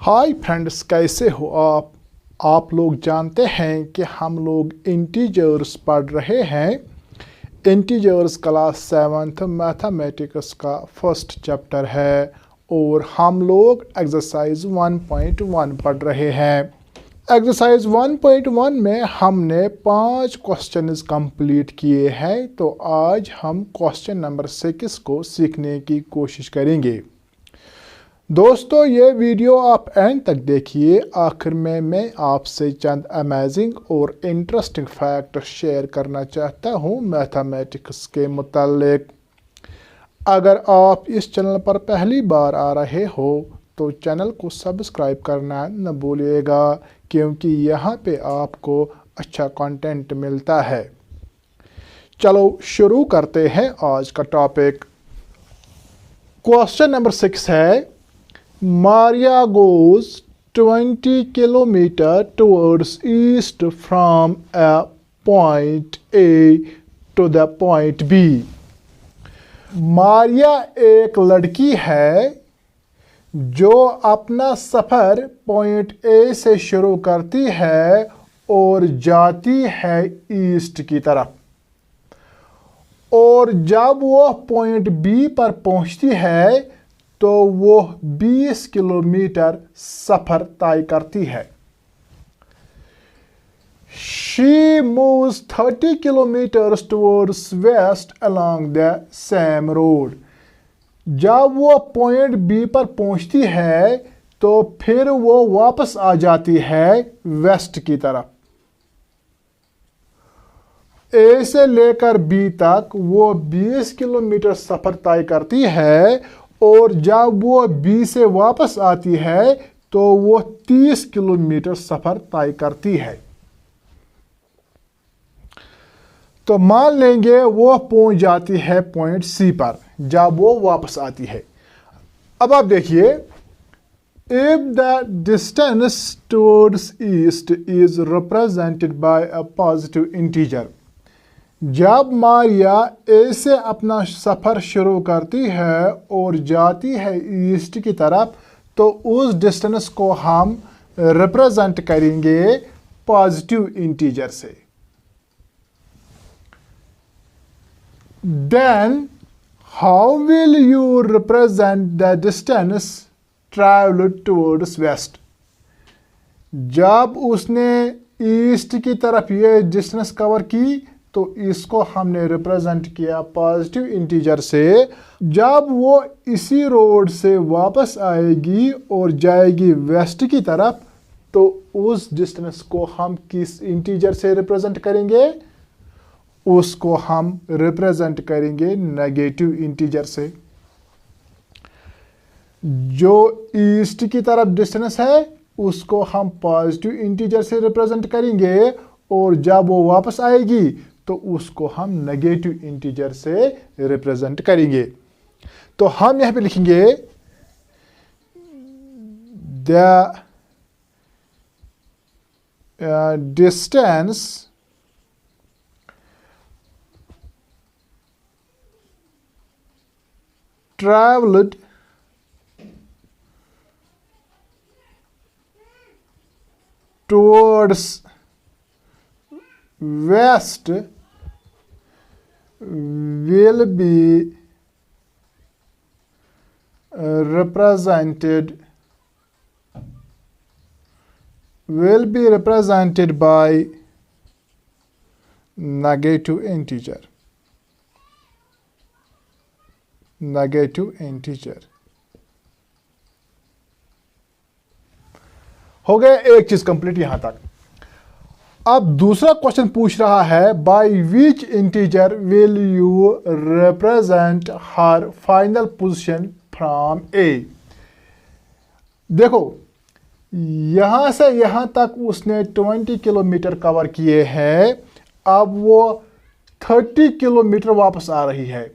Hi friends, कैसे हो आप लोग जानते हैं कि हम लोग इंटीजर्स पढ़ रहे हैं। इंटीजर्स क्लास 7th मैथमेटिक्स का फर्स्ट चैप्टर है और हम लोग एक्सरसाइज 1.1 पढ़ रहे हैं। एक्सरसाइज 1.1 में हमने 5 क्वेश्चंस कंप्लीट किए हैं, तो आज हम क्वेश्चन नंबर 6 को सीखने की कोशिश करेंगे। दोस्तों, ये वीडियो आप एंड तक देखिए। आखिर में मैं आपसे चंद अमेजिंग और इंटरेस्टिंग फैक्ट शेयर करना चाहता हूँ मैथमेटिक्स के मुतालिक। अगर आप इस चैनल पर पहली बार आ रहे हो तो चैनल को सब्सक्राइब करना न भूलिएगा, क्योंकि यहाँ पे आपको अच्छा कंटेंट मिलता है। चलो शुरू करते हैं आज का टॉपिक। क्वेश्चन नंबर 6 है, Maria goes 20 kilometer towards east from a point A to the point B. Maria एक लड़की है जो अपना सफ़र पॉइंट ए से शुरू करती है और जाती है ईस्ट की तरफ, और जब वो पॉइंट बी पर पहुंचती है तो वो 20 किलोमीटर सफ़र तय करती है। She moves 30 kilometers towards west along the same road. जब वो पॉइंट बी पर पहुंचती है तो फिर वो वापस आ जाती है वेस्ट की तरफ। ए से लेकर बी तक वो 20 किलोमीटर सफ़र तय करती है, और जब वो बी से वापस आती है तो वो 30 किलोमीटर सफ़र तय करती है। तो मान लेंगे वो पहुंच जाती है पॉइंट सी पर जब वो वापस आती है। अब आप देखिए, if the distance towards east is represented by a positive integer. जब मारिया ए से अपना सफ़र शुरू करती है और जाती है ईस्ट की तरफ, तो उस डिस्टेंस को हम रिप्रेजेंट करेंगे पॉजिटिव इंटीजर से। Then how will you represent the distance travelled towards west. जब उसने ईस्ट की तरफ ये डिस्टेंस कवर की तो इसको हमने रिप्रेजेंट किया पॉजिटिव इंटीजर से। जब वो इसी रोड से वापस आएगी और जाएगी वेस्ट की तरफ, तो उस डिस्टेंस को हम किस इंटीजर से रिप्रेजेंट करेंगे? उसको हम रिप्रेजेंट करेंगे नेगेटिव इंटीजर से। जो ईस्ट की तरफ डिस्टेंस है उसको हम पॉजिटिव इंटीजर से रिप्रेजेंट करेंगे, और जब वो वापस आएगी तो उसको हम नेगेटिव इंटीजर से रिप्रेजेंट करेंगे। तो हम यहां पे लिखेंगे the distance travelled towards west will be represented by negative integer। हो गया एक चीज कंप्लीट यहां तक। अब दूसरा क्वेश्चन पूछ रहा है, by which integer will you represent her final position from A. देखो, यहां से यहां तक उसने 20 किलोमीटर कवर किए हैं। अब वो 30 किलोमीटर वापस आ रही है,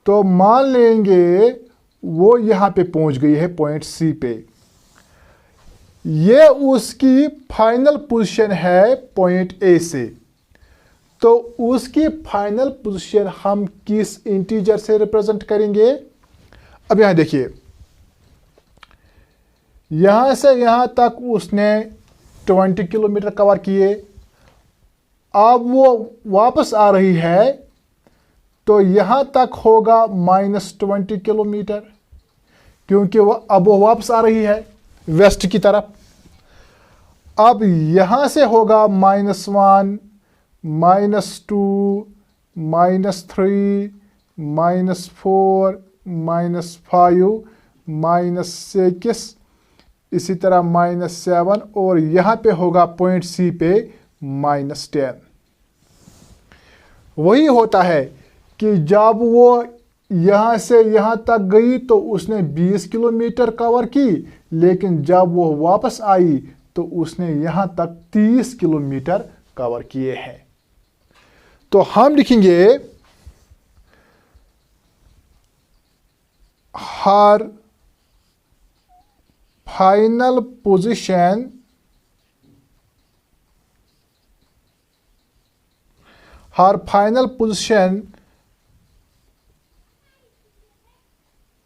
तो मान लेंगे वो यहां पे पहुंच गई है पॉइंट सी पे। ये उसकी फाइनल पोजीशन है पॉइंट ए से, तो उसकी फाइनल पोजीशन हम किस इंटीजर से रिप्रेजेंट करेंगे? अब यहां देखिए, यहाँ से यहाँ तक उसने 20 किलोमीटर कवर किए। अब वो वापस आ रही है तो यहाँ तक होगा -20 किलोमीटर, क्योंकि अब वो वापस आ रही है वेस्ट की तरफ। अब यहाँ से होगा -1, -2, -3, -4, -5, -6, इसी तरह -7, और यहाँ पे होगा पॉइंट सी पे -10। वही होता है कि जब वो यहाँ से यहाँ तक गई तो उसने 20 किलोमीटर कवर की, लेकिन जब वो वापस आई तो उसने यहाँ तक 30 किलोमीटर कवर किए हैं। तो हम लिखेंगे her final position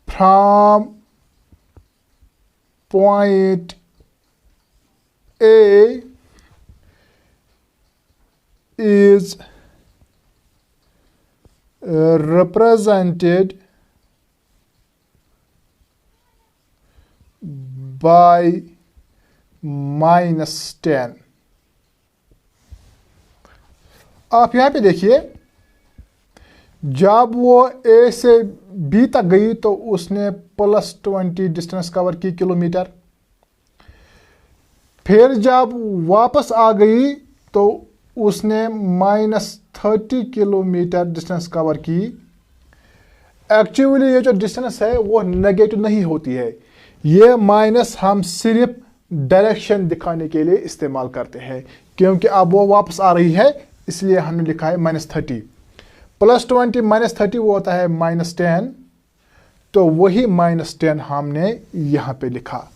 from point A is represented by -10। आप यहाँ पे देखिए, जब वो ए से बी तक गई तो उसने +20 डिस्टेंस कवर की किलोमीटर। फिर जब वापस आ गई तो उसने -30 किलोमीटर डिस्टेंस कवर की। एक्चुअली ये जो डिस्टेंस है वो नेगेटिव नहीं होती है, ये माइनस हम सिर्फ डायरेक्शन दिखाने के लिए इस्तेमाल करते हैं, क्योंकि अब वो वापस आ रही है इसलिए हमने लिखा है -30। +20 -30 वो होता है -10, तो वही -10 हमने यहाँ पे लिखा।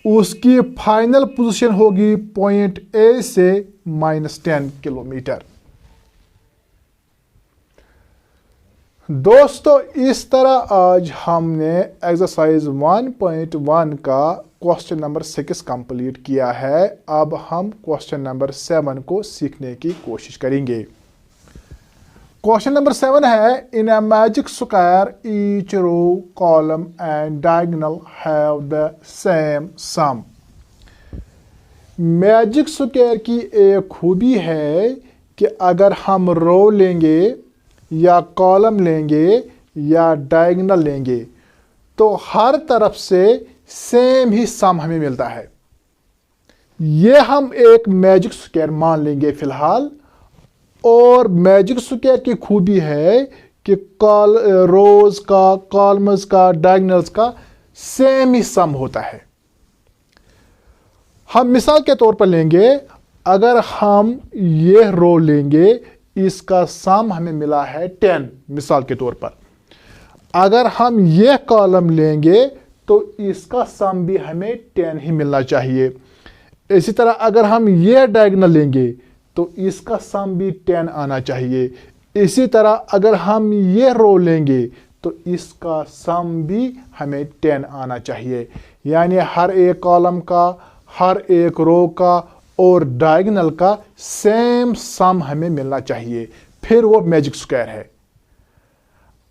उसकी फाइनल पोजीशन होगी पॉइंट ए से -10 किलोमीटर। दोस्तों, इस तरह आज हमने एक्सरसाइज 1.1 का क्वेश्चन नंबर 6 कंप्लीट किया है। अब हम क्वेश्चन नंबर 7 को सीखने की कोशिश करेंगे। क्वेश्चन नंबर 7 है, in a magic square each row column and diagonal have the same sum. Magic square की एक खूबी है कि अगर हम रो लेंगे या कॉलम लेंगे या डायगोनल लेंगे तो हर तरफ से सेम ही सम हमें मिलता है। ये हम एक मैजिक स्क्वायर मान लेंगे फिलहाल। और मैजिक स्क्वायर की खूबी है कि रोज का, कॉलम्स का, डायगोनल्स का सेम ही सम होता है। हम मिसाल के तौर पर लेंगे, अगर हम ये रो लेंगे, इसका सम हमें मिला है 10 मिसाल के तौर पर। अगर हम ये कॉलम लेंगे तो इसका सम भी हमें 10 ही मिलना चाहिए। इसी तरह अगर हम ये डायगोनल लेंगे तो इसका सम भी 10 आना चाहिए। इसी तरह अगर हम ये रो लेंगे तो इसका सम भी हमें 10 आना चाहिए। यानी हर एक कॉलम का, हर एक रो का और डायगोनल का सेम सम हमें मिलना चाहिए, फिर वो मैजिक स्क्वायर है।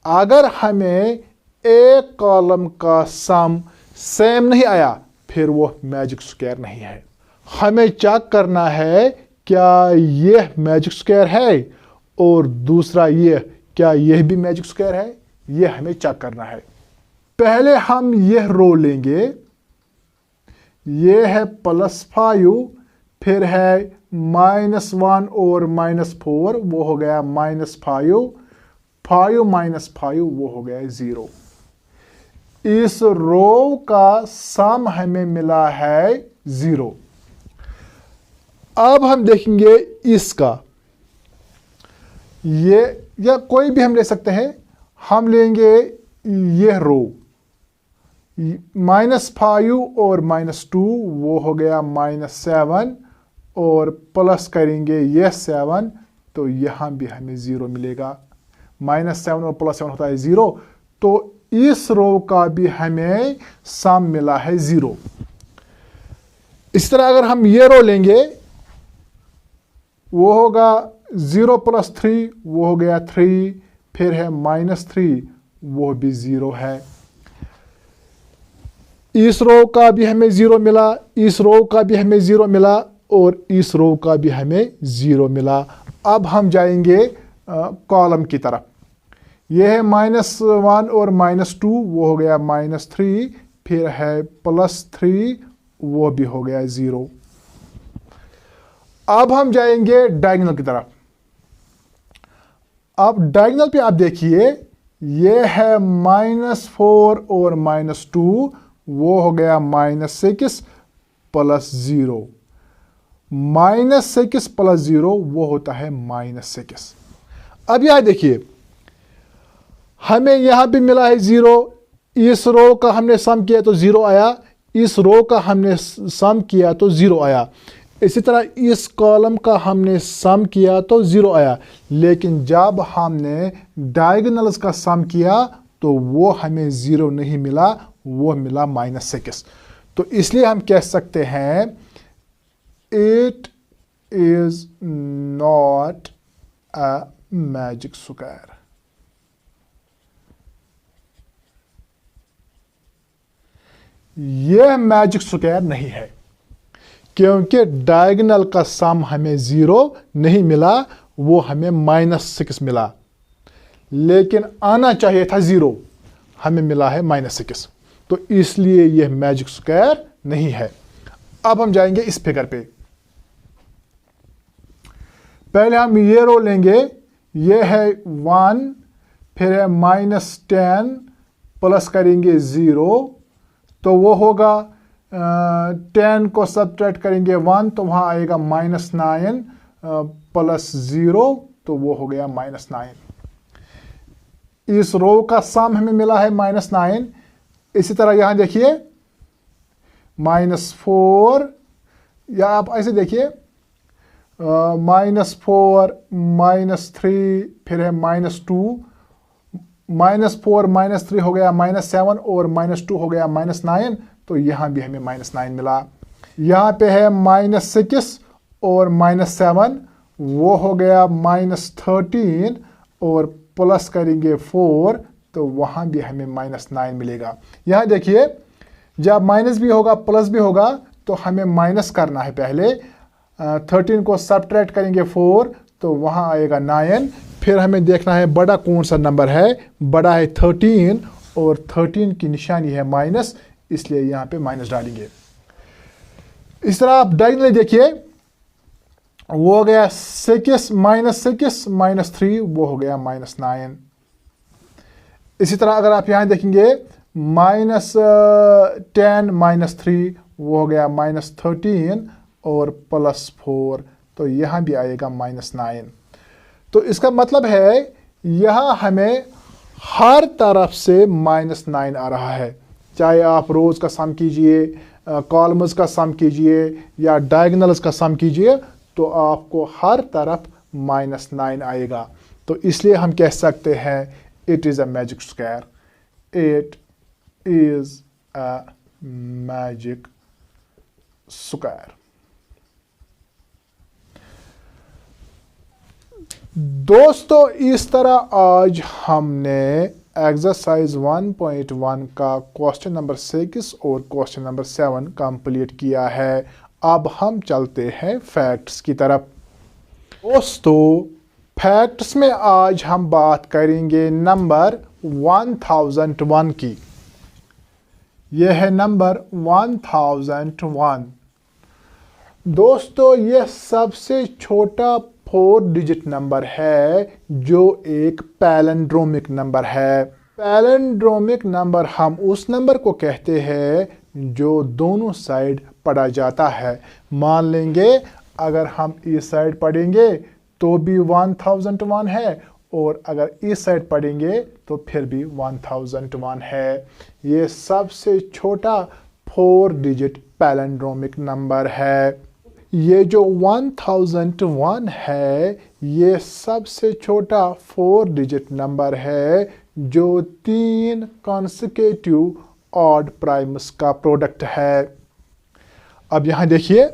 अगर हमें एक कॉलम का सम सेम नहीं आया, फिर वो मैजिक स्क्वायर नहीं है। हमें चेक करना है क्या यह मैजिक स्क्वायर है, और दूसरा ये क्या यह भी मैजिक स्क्वायर है, यह हमें चेक करना है। पहले हम यह रो लेंगे, यह है +5, फिर है -1 और -4, वो हो गया -5, 5 - 5 वो हो गया 0। इस रो का सम हमें मिला है 0। अब हम देखेंगे इसका, ये या कोई भी हम ले सकते हैं। हम लेंगे ये रो, -5 और -2 वो हो गया -7, और प्लस करेंगे ये 7 तो यहाँ भी हमें 0 मिलेगा। -7 और +7 होता है 0। तो इस रो का भी हमें सम मिला है 0। इस तरह अगर हम ये रो लेंगे, वो होगा 0 + 3, वो हो गया 3, फिर है -3, वो भी 0 है। इस रो का भी हमें 0 मिला, इस रो का भी हमें 0 मिला, और इस रो का भी हमें 0 मिला। अब हम जाएंगे कॉलम की तरफ। यह है -1 और -2, वो हो गया -3, फिर है +3, वो भी हो गया 0। अब हम जाएंगे डायगोनल की तरफ। अब डायगोनल पे आप देखिए, ये है -4 और -2, वो हो गया -6 + 0। -6 + 0 वो होता है -6। अब यह देखिए, हमें यहां भी मिला है 0। इस रो का हमने सम किया तो 0 आया, इस रो का हमने सम किया तो 0 आया। इसी तरह इस कॉलम का हमने सम किया तो 0 आया। लेकिन जब हमने डायगोनल्स का सम किया तो वो हमें 0 नहीं मिला, वो मिला -6। तो इसलिए हम कह सकते हैं it is not a magic square. यह मैजिक स्क्वायर नहीं है, क्योंकि डायगोनल का सम हमें 0 नहीं मिला, वो हमें -6 मिला। लेकिन आना चाहिए था 0, हमें मिला है -6। तो इसलिए यह मैजिक स्क्वायर नहीं है। अब हम जाएंगे इस फिगर पे। पहले हम ये रो लेंगे, ये है 1, फिर है -10, प्लस करेंगे 0, तो वो होगा 10 को सब्ट्रैक्ट करेंगे 1, तो वहां आएगा -9 + 0, तो वो हो गया -9। इस रो का सम हमें मिला है -9। इसी तरह यहां देखिए -4, या आप ऐसे देखिए -4 -3, फिर है -2, -4 -3 हो गया -7, और -2 हो गया -9, तो यहां भी हमें -9 मिला। यहां पे है -6 और -7, वो हो गया -13, और प्लस करेंगे 4, तो वहां भी हमें -9 मिलेगा। यहां देखिए, जब माइनस भी होगा प्लस भी होगा, तो हमें माइनस करना है पहले। 13 को सब्ट्रैक्ट करेंगे 4, तो वहां आएगा 9। फिर हमें देखना है बड़ा कौन सा नंबर है। बड़ा है 13, और 13 की निशानी है माइनस, इसलिए यहां पे माइनस डालेंगे। इस तरह आप डायगोनली देखिए, वो हो गया 6 -3, वो हो गया -9। इसी तरह अगर आप यहां देखेंगे -10 -3, वो हो गया -13, और +4, तो यहां भी आएगा -9। तो इसका मतलब है यहां हमें हर तरफ से -9 आ रहा है। चाहे आप रोज का सम कीजिए, कॉलम्स का सम कीजिए, या डायगोनल्स का सम कीजिए, तो आपको हर तरफ -9 आएगा। तो इसलिए हम कह सकते हैं it is a magic square. It is a magic square. दोस्तों, इस तरह आज हमने एक्सरसाइज 1.1 का क्वेश्चन नंबर 6 और क्वेश्चन नंबर 7 कंप्लीट किया है। अब हम चलते हैं फैक्ट्स की तरफ। दोस्तों, फैक्ट्स में आज हम बात करेंगे नंबर 1001 की। यह है नंबर 1001। दोस्तों, यह सबसे छोटा 4 डिजिट नंबर है जो एक पैलिंड्रोमिक नंबर है। पैलिंड्रोमिक नंबर हम उस नंबर को कहते हैं जो दोनों साइड पढ़ा जाता है। मान लेंगे अगर हम इस साइड पढ़ेंगे तो भी 1001 है, और अगर इस साइड पढ़ेंगे तो फिर भी 1001 है। ये सबसे छोटा 4 डिजिट पैलिंड्रोमिक नंबर है। ये जो 1001 है, ये सबसे छोटा 4 डिजिट नंबर है जो 3 कॉन्सेक्यूटिव ऑड प्राइम्स का प्रोडक्ट है। अब यहाँ देखिए,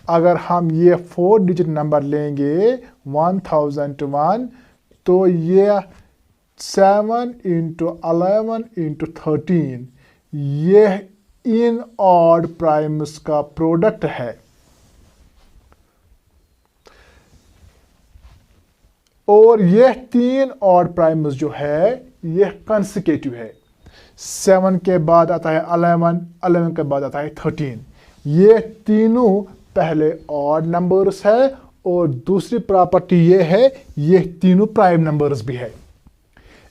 अगर हम ये 4 डिजिट नंबर लेंगे 1001, तो ये 7 इंटू 11 इंटू 13 ये इन ऑड प्राइम्स का प्रोडक्ट है। और यह 3 ऑड प्राइम्स जो है यह कंसेक्यूटिव है। 7 के बाद आता है 11, 11 के बाद आता है 13। ये तीनों पहले ऑड नंबर्स है और दूसरी प्रॉपर्टी ये है ये तीनों प्राइम नंबर्स भी है।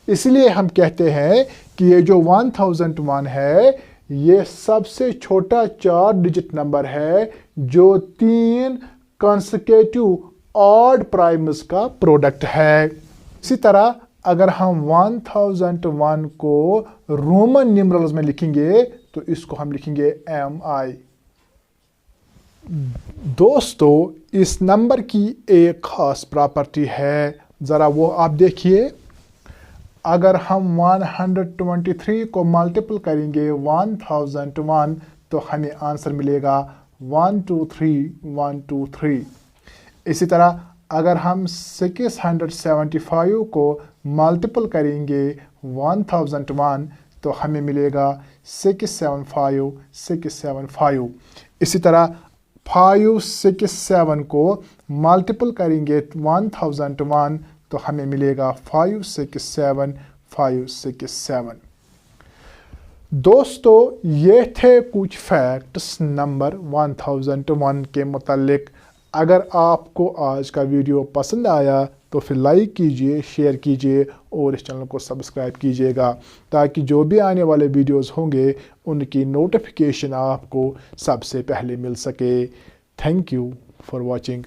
इसलिए हम कहते हैं कि ये जो 1001 है ये सबसे छोटा 4 डिजिट नंबर है जो 3 कॉन्सेक्यूटिव ऑड प्राइम्स का प्रोडक्ट है। इसी तरह अगर हम 1001 को रोमन न्यूमरल्स में लिखेंगे तो इसको हम लिखेंगे MI। दोस्तों, इस नंबर की एक खास प्रॉपर्टी है, ज़रा वो आप देखिए। अगर हम 123 को मल्टीपल करेंगे 1001 तो हमें आंसर मिलेगा 123 इसी तरह अगर हम 675 को मल्टीपल करेंगे 1001 तो हमें मिलेगा 675। इसी तरह 567 को मल्टीपल करेंगे 1001 तो हमें मिलेगा 567। दोस्तों, ये थे कुछ फैक्ट्स नंबर 1001 के मुतालिक। अगर आपको आज का वीडियो पसंद आया तो फिर लाइक कीजिए, शेयर कीजिए और इस चैनल को सब्सक्राइब कीजिएगा ताकि जो भी आने वाले वीडियोस होंगे उनकी नोटिफिकेशन आपको सबसे पहले मिल सके। Thank you for watching.